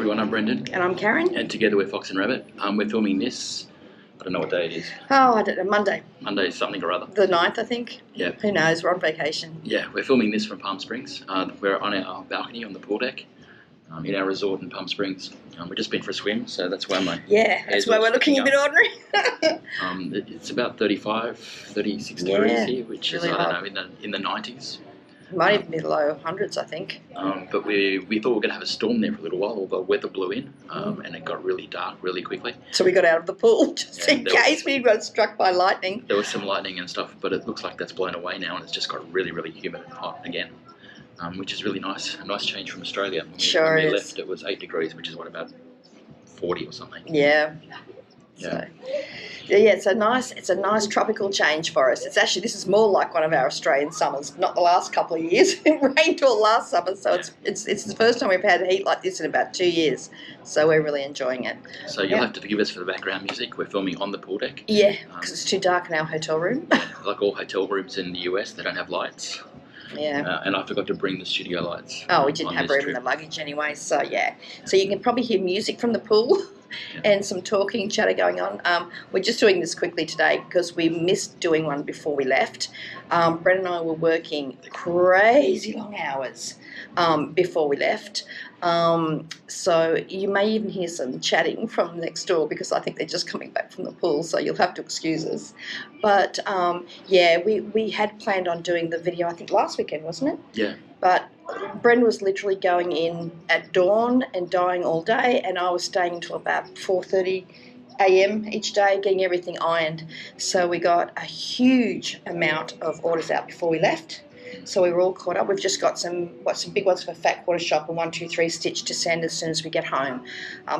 everyone, I'm Brendan. And I'm Karen. And together we're Fox and Rabbit. We're filming this, I don't know what day it is. Oh, I don't know, Monday. Monday something or other. The 9th, I think. Yeah. Who knows, we're on vacation. Yeah, we're filming this from Palm Springs. We're on our balcony on the pool deck in our resort in Palm Springs. We've just been for a swim, so that's why my that's why we're looking a bit ordinary. It's about 36 degrees here, which really is, hot. I don't know, in the 90s. Might even be the low hundreds, I think. But we thought we were going to have a storm there for a little while, although weather blew in, and it got really dark really quickly. So we got out of the pool just in case we got struck by lightning. There was some lightning and stuff, but it looks like that's blown away now, and it's just got really, really humid and hot again, which is really nice. A nice change from Australia. Sure when we is. left, it was 8 degrees, which is, what, about 40 or something? Yeah. Yeah. So, it's a nice tropical change for us. This is more like one of our Australian summers, not the last couple of years. It rained all last summer, so it's the first time we've had heat like this in about 2 years. So we're really enjoying it. So you'll have to forgive us for the background music. We're filming on the pool deck. Yeah, because it's too dark in our hotel room. Like all hotel rooms in the US, they don't have lights. Yeah. And I forgot to bring the studio lights. Oh, we didn't have room in the luggage anyway, so yeah. So you can probably hear music from the pool. And some talking, chatter going on. We're just doing this quickly today because we missed doing one before we left. Brett and I were working crazy long hours before we left. So you may even hear some chatting from next door because I think they're just coming back from the pool, so you'll have to excuse us. But, we had planned on doing the video, I think, last weekend, wasn't it? Yeah. But Bren was literally going in at dawn and dying all day, and I was staying until about 4:30 a.m. each day, getting everything ironed. So we got a huge amount of orders out before we left. So we were all caught up. We've just got some big ones for Fat Quarter Shop and 123 Stitch to send as soon as we get home.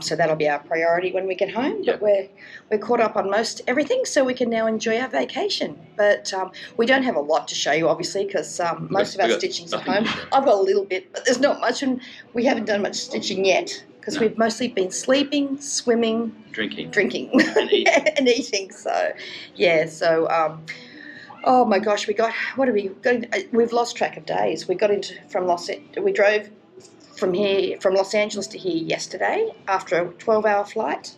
So that'll be our priority when we get home. Yep. But we're caught up on most everything, so we can now enjoy our vacation. But we don't have a lot to show you, obviously, because most of our stitching's at home. I've got a little bit, but there's not much, and we haven't done much stitching yet because we've mostly been sleeping, swimming, drinking, and eating. And eating. So, yeah. So. Oh my gosh, we've lost track of days. We drove from Los Angeles to here yesterday after a 12-hour flight.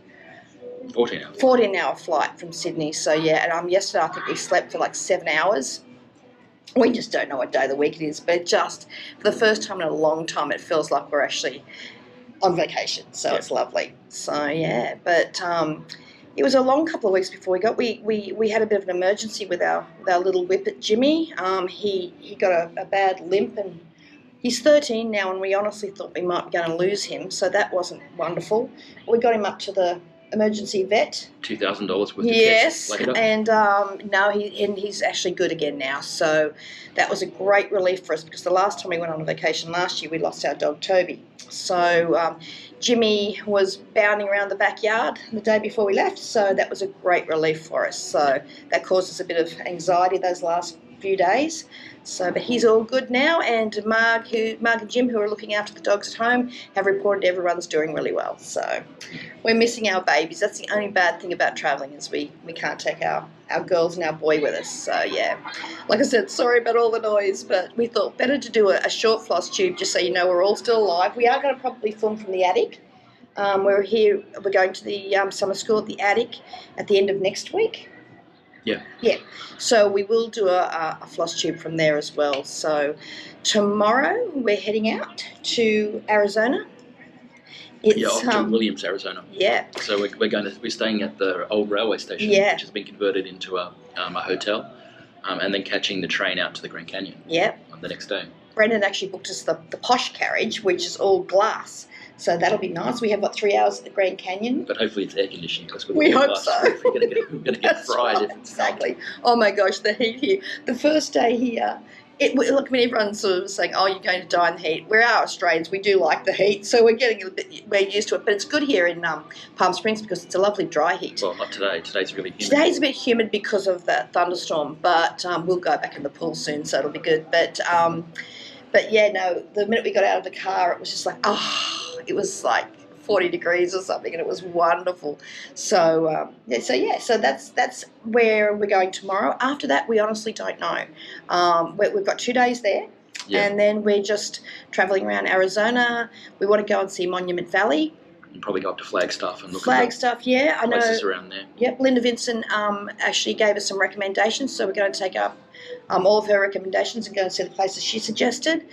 14 hours. 14-hour flight from Sydney. So yeah, and yesterday I think we slept for like 7 hours. We just don't know what day of the week it is, but just for the first time in a long time, it feels like we're actually on vacation. So It's lovely. So yeah, but. It was a long couple of weeks before we got. We had a bit of an emergency with our little whippet Jimmy. He got a bad limp, and he's 13 now, and we honestly thought we might be going to lose him. So that wasn't wonderful. We got him up to the emergency vet. $2,000 worth of tests. Yes, and no, he's actually good again now. So that was a great relief for us because the last time we went on a vacation last year, we lost our dog Toby. So Jimmy was bounding around the backyard the day before we left, so that was a great relief for us. So that caused us a bit of anxiety those last few days. So, but he's all good now, and Marg and Jim, who are looking after the dogs at home, have reported everyone's doing really well. So we're missing our babies. That's the only bad thing about travelling is we can't take our girls and our boy with us. So yeah, like I said, sorry about all the noise, but we thought better to do a short Flosstube just so you know we're all still alive. We are going to probably film from the attic. We're going to the summer school at the attic at the end of next week. Yeah. Yeah. So we will do a Flosstube from there as well. So tomorrow we're heading out to Arizona. Off to Williams, Arizona. Yeah. So we're staying at the old railway station, which has been converted into a hotel, and then catching the train out to the Grand Canyon. Yeah. On the next day. Brendan actually booked us the posh carriage, which is all glass. So that'll be nice. We have, 3 hours at the Grand Canyon. But hopefully it's air conditioning. We hope so. We're going to get fried if it's exactly. Not. Oh my gosh, the heat here. The first day here, everyone's sort of saying, oh, you're going to die in the heat. We're Australians. We do like the heat. So we're used to it. But it's good here in Palm Springs because it's a lovely dry heat. Well, not today. Today's really humid. Today's a bit humid because of that thunderstorm. But we'll go back in the pool soon, so it'll be good. But yeah, no, the minute we got out of the car, it was just like, it was like 40 degrees or something, and it was wonderful. So, so that's where we're going tomorrow. After that, we honestly don't know. We've got 2 days there, Yeah. And then we're just travelling around Arizona. We want to go and see Monument Valley. And probably go up to Flagstaff and look at Flagstaff, yeah, I know. places around there. Yep, Linda Vincent actually gave us some recommendations, so we're going to take up all of her recommendations and go and see the places she suggested.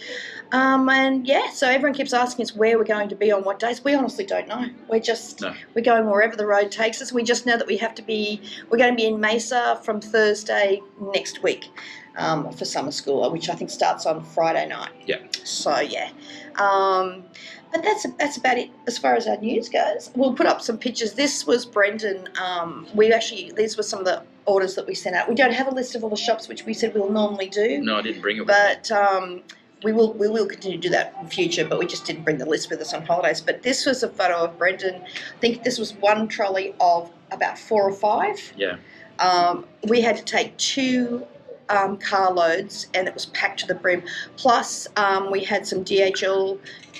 And yeah, so everyone keeps asking us where we're going to be on what days. We honestly don't know. We're going wherever the road takes us. We just know that we're going to be in Mesa from Thursday next week for summer school, which I think starts on Friday night. Yeah. So yeah. But that's about it as far as our news goes. We'll put up some pictures. This was Brendan. These were some of the orders that we sent out. We don't have a list of all the shops, which we said we'll normally do. No, I didn't bring it with me. But we will continue to do that in future, but we just didn't bring the list with us on holidays. But this was a photo of Brendan. I think this was one trolley of about 4 or 5. Yeah. We had to take 2 car loads, and it was packed to the brim. Plus, we had some DHL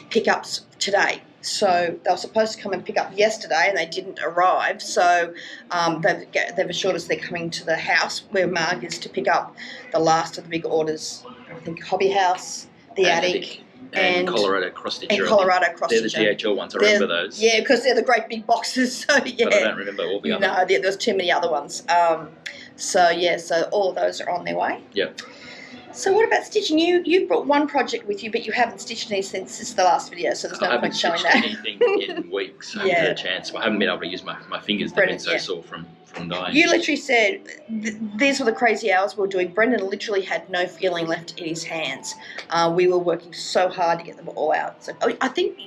pickups today. So they were supposed to come and pick up yesterday, and they didn't arrive. So they've assured us they're coming to the house where Marg is to pick up the last of the big orders. I think Hobby House, the attic, and Colorado cross-stitcher. And Colorado cross-stitcher. They're the DHL ones. I remember those. Yeah, because they're the great big boxes. So yeah. But I don't remember all the others. No, there's too many other ones. So yeah, so all of those are on their way. Yep. So what about stitching? You brought one project with you, but you haven't stitched any since the last video, so there's no point showing that. I haven't stitched anything in weeks. I haven't had a chance. I haven't been able to use my fingers. They've been so sore from dying. You literally said, these were the crazy hours we were doing. Brendan literally had no feeling left in his hands. We were working so hard to get them all out. So I think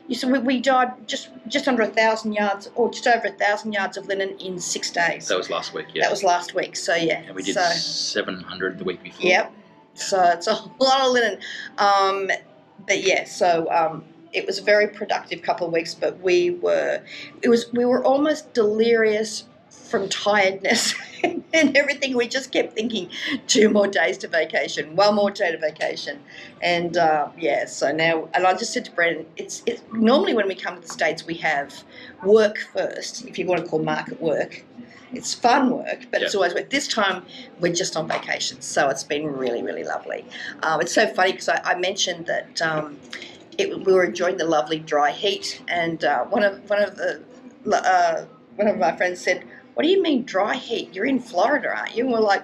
you said we dyed just under 1,000 yards, or just over 1,000 yards of linen in 6 days. That was last week, yeah. That was last week, so yeah. And we did 700 the week before. Yep. So it's a lot of linen. But yeah, so it was a very productive couple of weeks, but we were almost delirious from tiredness and everything. We just kept thinking 2 more days to vacation, 1 more day to vacation. And yeah, so now, and I just said to Brendan, it's normally when we come to the States we have work first, if you want to call market work. It's fun work, but it's always work. This time we're just on vacation, so it's been really, really lovely. It's so funny because I mentioned that we were enjoying the lovely dry heat, and one of my friends said, "What do you mean dry heat? You're in Florida, aren't you?" And we're like,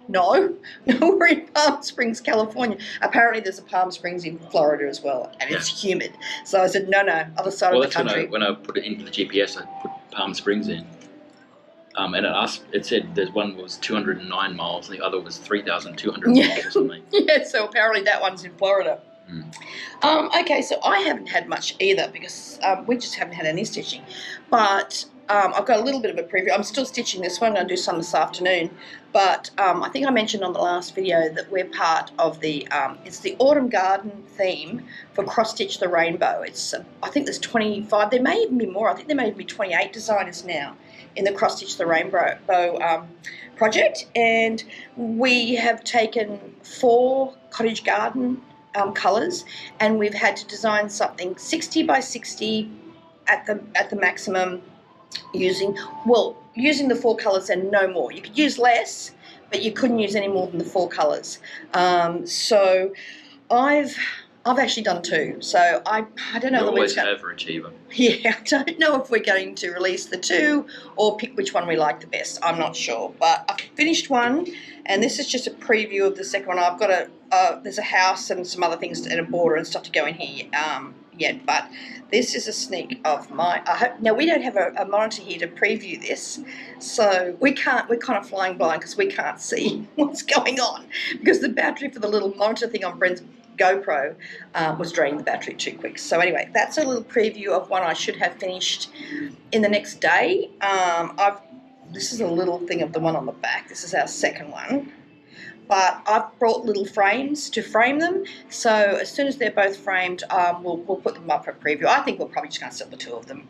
No, we're in Palm Springs, California. Apparently there's a Palm Springs in Florida as well, and it's humid. So I said, no, other side of the country. When I put it into the GPS, I put Palm Springs in. And it said there's one was 209 miles and the other was 3,200 miles or something. Yeah, so apparently that one's in Florida. Okay, so I haven't had much either because we just haven't had any stitching. But I've got a little bit of a preview. I'm still stitching this one. I'm going to do some this afternoon. But I think I mentioned on the last video that we're part of the, it's the Autumn Garden theme for Cross Stitch the Rainbow. It's I think there's 25, there may even be more. I think there may even be 28 designers now in the Cross Stitch the Rainbow project. And we have taken 4 cottage garden colours, and we've had to design something 60 by 60 at the maximum, using the 4 colours and no more. You could use less, but you couldn't use any more than the 4 colours. So I've actually done 2. So I don't know. You're always an overachiever. Yeah, I don't know if we're going to release the 2 or pick which one we like the best. I'm not sure, but I've finished one, and this is just a preview of the second one. I've got there's a house and some other things and a border and stuff to go in here yet, but this is a sneak of my. Now we don't have a monitor here to preview this, so we're kind of flying blind because we can't see what's going on because the battery for the little monitor thing on Brent's GoPro was draining the battery too quick. So anyway, that's a little preview of one I should have finished in the next day. This is a little thing of the one on the back. This is our second one. But I've brought little frames to frame them, so as soon as they're both framed, we'll put them up for a preview. I think we're probably just going to sell the 2 of them.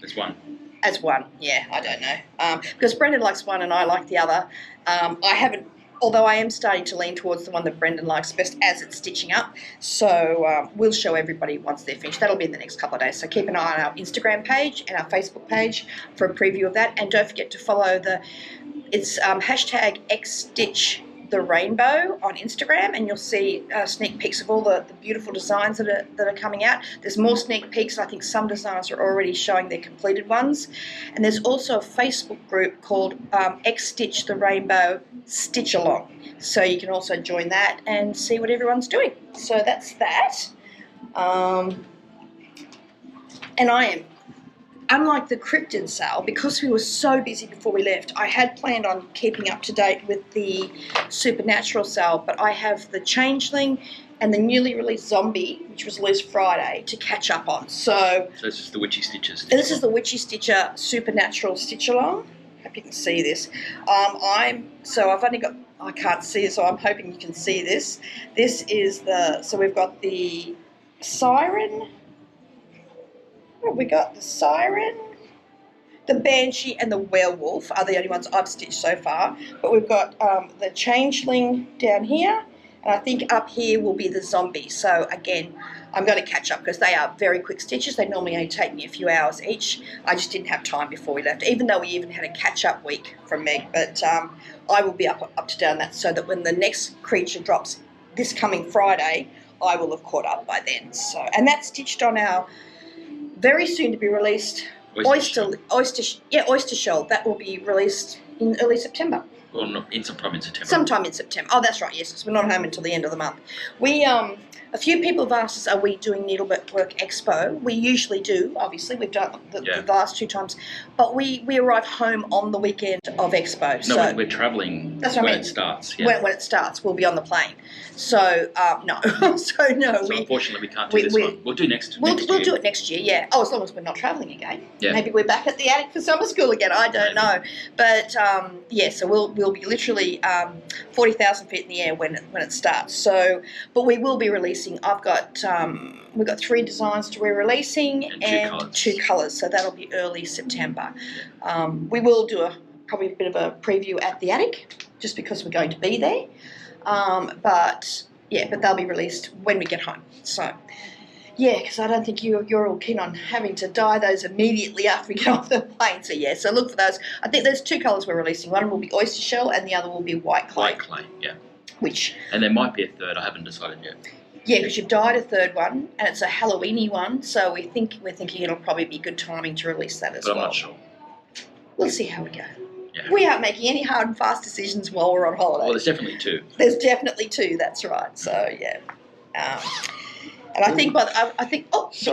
As one? As one, yeah, I don't know. Because Brendan likes one and I like the other. I haven't, although I am starting to lean towards the one that Brendan likes best as it's stitching up. So we'll show everybody once they're finished. That'll be in the next couple of days. So keep an eye on our Instagram page and our Facebook page for a preview of that. And don't forget to follow it's hashtag XStitch the Rainbow on Instagram, and you'll see sneak peeks of all the beautiful designs that are coming out. There's more sneak peeks. I think some designers are already showing their completed ones. And there's also a Facebook group called X Stitch the Rainbow Stitch Along. So you can also join that and see what everyone's doing. So that's that. And I am, unlike the cryptid sale, because we were so busy before we left, I had planned on keeping up to date with the Supernatural sale, but I have the Changeling and the newly released Zombie, which was released Friday, to catch up on. So this is the Witchy Stitches. This is the Witchy Stitcher Supernatural Stitch Along. Hope you can see this. I've only got, I can't see it, so I'm hoping you can see this. This is so we've got the Siren. We got the Siren, the Banshee, and the Werewolf are the only ones I've stitched so far. But we've got the Changeling down here, and I think up here will be the Zombie. So again, I'm going to catch up because they are very quick stitches. They normally only take me a few hours each. I just didn't have time before we left, even though we even had a catch-up week from Meg. But I will be up to date on that so that when the next creature drops this coming Friday, I will have caught up by then. So, and that's stitched on our very soon to be released oyster shell. That will be released in early September. Well, not in sometime in September. Sometime in September. Oh, that's right. Yes, because we're not home until the end of the month. We a few people have asked us, are we doing Needlework Expo? We usually do. Obviously, we've done the last 2 times, but we arrive home on the weekend of Expo. No, so we're travelling. That's what when I mean. It starts. Yeah. When it starts, we'll be on the plane. So no, so no. So unfortunately, we can't do this one. We'll do next year. We'll do it next year. Yeah. Oh, as long as we're not travelling again. Yeah. Maybe we're back at the attic for summer school again. I don't know. But yeah. So we'll be literally 40,000 feet in the air when it starts. So, but we will be releasing. We've got 3 designs to be releasing and 2 colours. So that'll be early September. We will do probably a bit of a preview at the attic, just because we're going to be there. But they'll be released when we get home. So, yeah, because I don't think you're all keen on having to dye those immediately after we get off the plane. So, yeah, so look for those. I think there's 2 colours we're releasing. One will be oyster shell and the other will be white clay. White clay, yeah. And there might be a third. I haven't decided yet. Yeah, because you've dyed a 3rd one, and it's a Halloween-y one, so we're thinking it'll probably be good timing to release that as well. But I'm not sure. We'll see how we go. Yeah. We aren't making any hard and fast decisions while we're on holiday. Well, there's definitely 2. There's definitely 2. That's right. So yeah, and I think the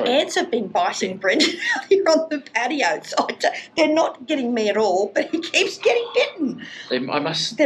ants have been biting Brendan out here on the patio. So they're not getting me at all, but he keeps getting bitten. They're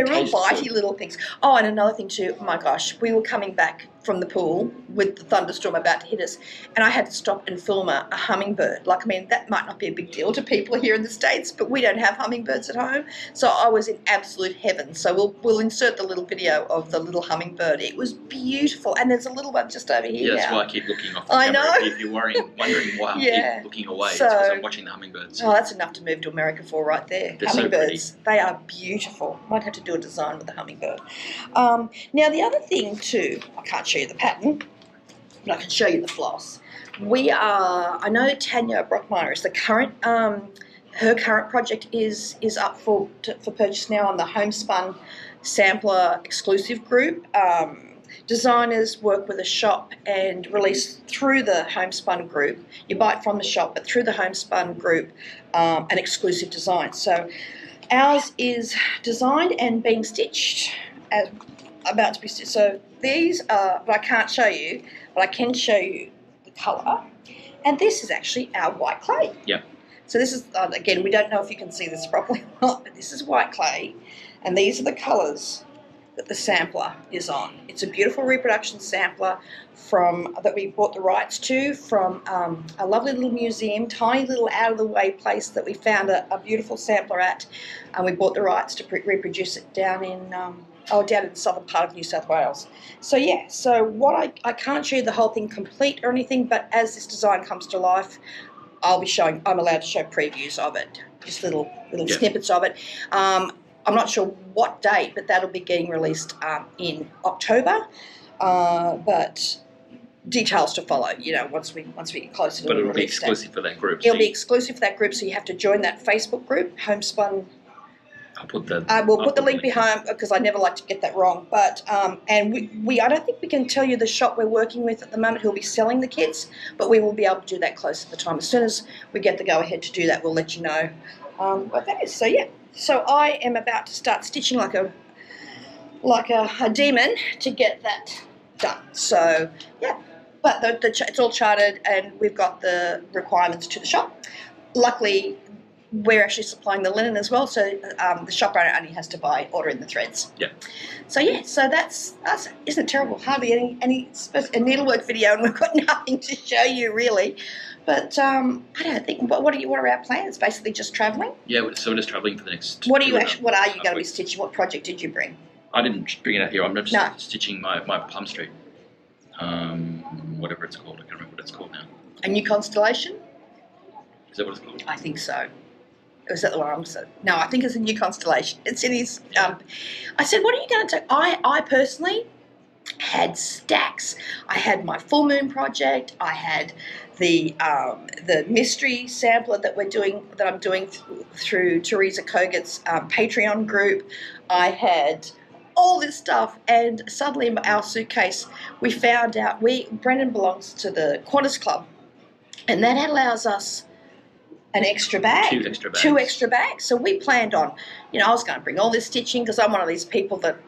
real bitey little things. Oh, and another thing too. Oh my gosh, we were coming back from the pool with the thunderstorm about to hit us, and I had to stop and film a hummingbird. Like, I mean, that might not be a big deal to people here in the States, but we don't have hummingbirds at home, so I was in absolute heaven. So we'll insert the little video of the little hummingbird. It was beautiful, and there's a little one just over here. Yeah, that's now. why I keep looking off the camera. know. If you're wondering why I keep looking away, So, it's because I'm watching the hummingbirds. Oh, that's enough to move to America for right there. They're Hummingbirds, so pretty. They are beautiful. Might have to do a design with the hummingbird. Now, the other thing too, I can't show you the pattern, but I can show you the floss. I know Tanya Brockmeyer is the current, her current project is up for purchase now on the Homespun Sampler exclusive group. Designers work with a shop and release through the Homespun group. You buy it from the shop, but through the Homespun group, an exclusive design. So ours is designed and being stitched, about to be stitched. So these are, but I can't show you, but I can show you the colour. And this is actually our white clay. Yep. So this is, again, we don't know if you can see this properly or not, but this is white clay. And these are the colours that the sampler is on. It's a beautiful reproduction sampler that we bought the rights to from a lovely little museum, tiny little out-of-the-way place that we found a beautiful sampler at, and we bought the rights to reproduce it down in the southern part of New South Wales. So yeah, so what I can't show you the whole thing complete or anything, but as this design comes to life, I'm allowed to show previews of it, just little snippets of it. I'm not sure what date, but that'll be getting released in October. But details to follow, once we get closer to the release date. But it'll be exclusive for that group. It'll be exclusive for that group, so you have to join that Facebook group, Homespun I'll put the. We'll put the link behind because I never like to get that wrong. But and I don't think we can tell you the shop we're working with at the moment who'll be selling the kits, but we will be able to do that close to the time. As soon as we get the go ahead to do that, we'll let you know what that is. So yeah, so I am about to start stitching like a demon to get that done. So yeah, but it's all charted and we've got the requirements to the shop. Luckily, we're actually supplying the linen as well, so the shop owner only has to order in the threads. Yeah. So yeah, so that's isn't it terrible? Hardly any a needlework video, and we've got nothing to show you really. But I don't think. What are our plans? Basically, just travelling. Yeah, so we're just travelling for the next. What are you going to be stitching? What project did you bring? I didn't bring it out here. I'm just stitching my Plum Street. Whatever it's called. I can't remember what it's called now. A new constellation? Is that what it's called? I think so. Was that the one? No, I think it's a new constellation. It's in his. I said, "What are you going to do?" I personally had stacks. I had my full moon project. I had the mystery sampler that I'm doing through Teresa Koget's Patreon group. I had all this stuff, and suddenly in our suitcase we found out Brendan belongs to the Qantas Club, and that allows us an extra bag. 2 extra bags. 2 extra bags. So we planned on, I was going to bring all this stitching because I'm one of these people that,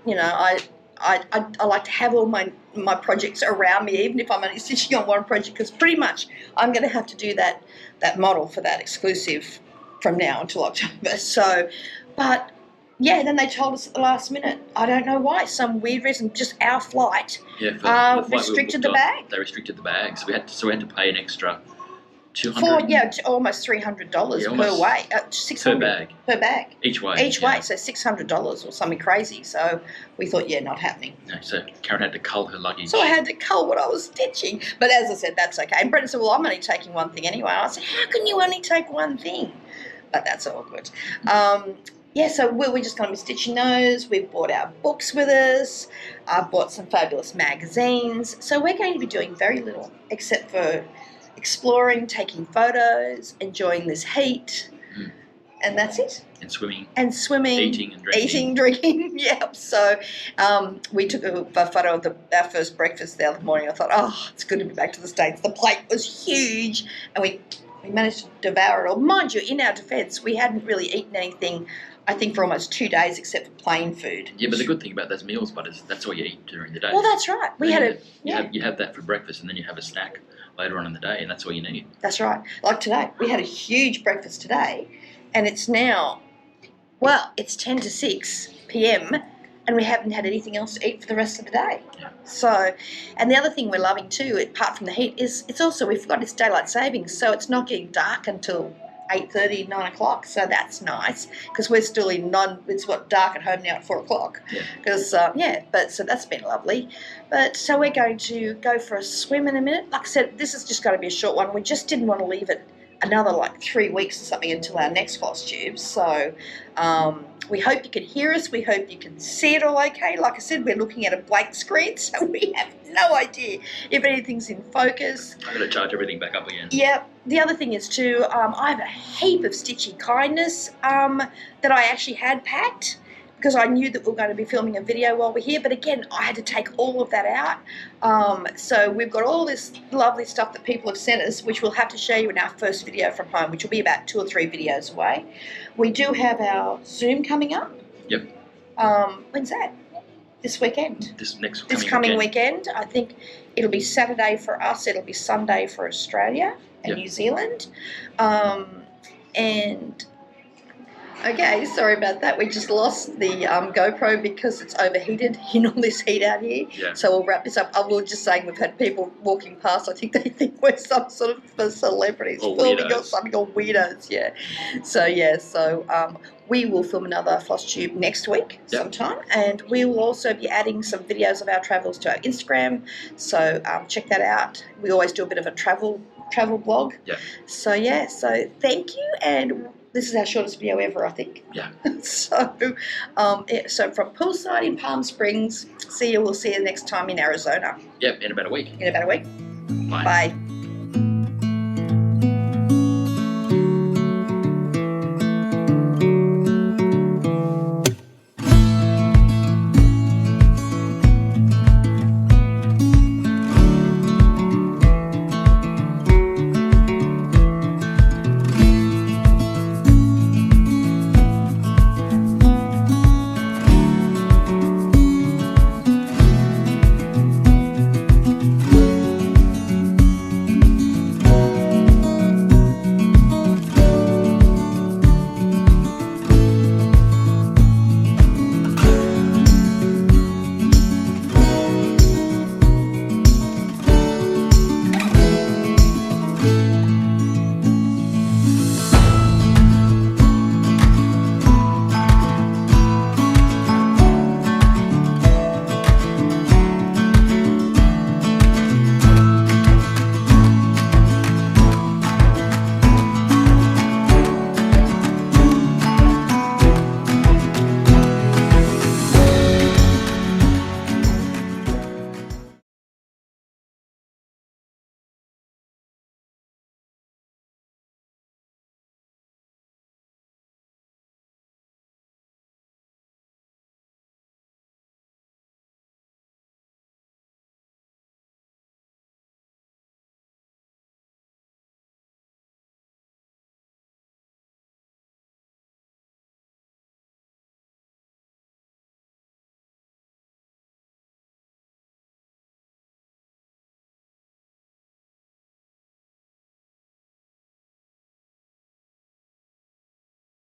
I like to have all my projects around me, even if I'm only stitching on one project, because pretty much I'm going to have to do that model for that exclusive from now until October. So, but yeah, then they told us at the last minute, I don't know why, some weird reason, just our flight, the flight restricted the bag. They restricted the bag, so we had to pay an extra $200. Almost $300 per way. $600 per bag. Each way, so $600 or something crazy. So we thought, not happening. No, so Karen had to cull her luggage. So I had to cull what I was stitching. But as I said, that's okay. And Brendan said, well, I'm only taking one thing anyway. I said, how can you only take one thing? But that's all good. So we're just going to be stitching those. We've brought our books with us. I've bought some fabulous magazines. So we're going to be doing very little except for exploring, taking photos, enjoying this heat, and that's it. And swimming. Eating and drinking. Yep. So we took a photo of our first breakfast the other morning. I thought, it's good to be back to the States. The plate was huge, and we managed to devour it all. Mind you, in our defence, we hadn't really eaten anything, I think, for almost 2 days except for plain food. Yeah, but the good thing about those meals, Bud, is that's all you eat during the day. Well, that's right. You have that for breakfast, and then you have a snack later on in the day, and that's all you need. That's right. Like today, we had a huge breakfast today, and it's now, it's 10 to 6 p.m, and we haven't had anything else to eat for the rest of the day. Yeah. So, and the other thing we're loving too, apart from the heat, is we've got this daylight savings, so it's not getting dark until 8:30, 9 o'clock, so that's nice because we're still it's dark at home now at 4 o'clock. Yeah. Because so that's been lovely. But so we're going to go for a swim in a minute. Like I said, this is just going to be a short one. We just didn't want to leave it another 3 weeks or something until our next Flosstube. So we hope you can hear us. We hope you can see it all okay. Like I said, we're looking at a blank screen, so we have no idea if anything's in focus. I'm going to charge everything back up again. Yeah. The other thing is too, I have a heap of Stitchy kindness that I actually had packed because I knew that we were going to be filming a video while we're here. But again, I had to take all of that out. So we've got all this lovely stuff that people have sent us, which we'll have to show you in our first video from home, which will be about 2 or 3 videos away. We do have our Zoom coming up. Yep. When's that? This weekend. This coming weekend. I think it'll be Saturday for us. It'll be Sunday for Australia and New Zealand. And okay, sorry about that. We just lost the GoPro because it's overheated in all this heat out here. Yeah. So we'll wrap this up. I was just saying we've had people walking past. I think they think we're some sort of celebrities filming or something, or weirdos. Yeah. So we will film another Flosstube next week sometime, and we will also be adding some videos of our travels to our Instagram. So check that out. We always do a bit of a travel blog. Yeah. So thank you, and this is our shortest video ever, I think. Yeah. So from poolside in Palm Springs, we'll see you next time in Arizona. Yep, in about a week. Bye. Bye.